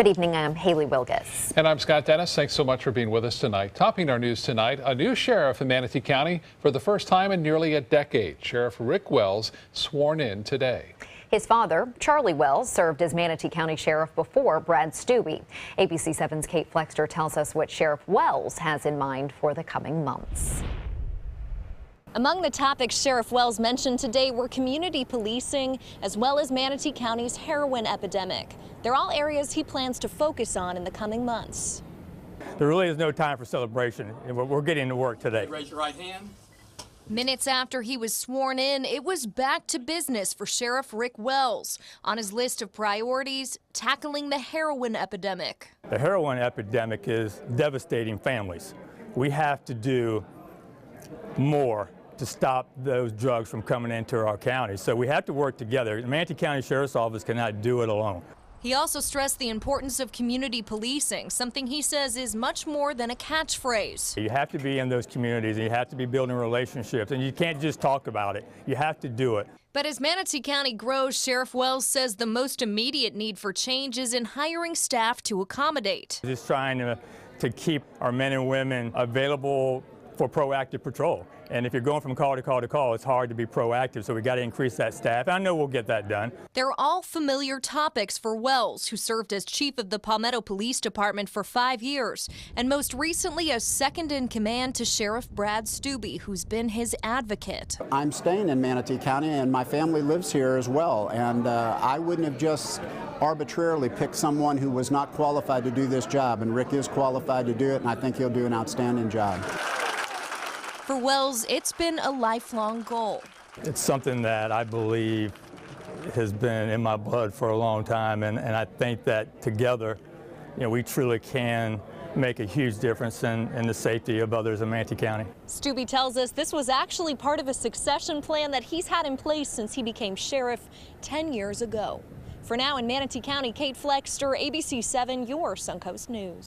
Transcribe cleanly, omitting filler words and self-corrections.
Good evening, I'm Haley Wilgus. And I'm Scott Dennis. Thanks so much for being with us tonight. Topping our news tonight, a new sheriff in Manatee County for the first time in nearly a decade. Sheriff Rick Wells sworn in today. His father, Charlie Wells, served as Manatee County Sheriff before Brad Stubbe. ABC 7's Kate Flexter tells us what Sheriff Wells has in mind for the coming months. Among the topics Sheriff Wells mentioned today were community policing, as well as Manatee County's heroin epidemic. They're all areas he plans to focus on in the coming months. There really is no time for celebration. We're getting to work today. Raise your right hand. Minutes after he was sworn in, it was back to business for Sheriff Rick Wells. On his list of priorities, tackling the heroin epidemic. The heroin epidemic is devastating families. We have to do more to stop those drugs from coming into our county. So we have to work together. The Manatee County Sheriff's Office cannot do it alone. He also stressed the importance of community policing, something he says is much more than a catchphrase. You have to be in those communities, and you have to be building relationships, and you can't just talk about it. You have to do it. But as Manatee County grows, Sheriff Wells says the most immediate need for change is in hiring staff to accommodate. Just trying to keep our men and women available for proactive patrol. And if you're going from call to call to call, it's hard to be proactive, so we got to increase that staff. I know we'll get that done. They're all familiar topics for Wells, who served as chief of the Palmetto Police Department for 5 years, and most recently as second in command to Sheriff Brad Stubbe, who's been his advocate. I'm staying in Manatee County, and my family lives here as well, and I wouldn't have just arbitrarily picked someone who was not qualified to do this job, and Rick is qualified to do it, and I think he'll do an outstanding job. For Wells, it's been a lifelong goal. It's something that I believe has been in my blood for a long time, and I think that together, we truly can make a huge difference in the safety of others in Manatee County. Stubbe tells us this was actually part of a succession plan that he's had in place since he became sheriff 10 years ago. For now in Manatee County, Kate Flexter, ABC 7, your Suncoast News.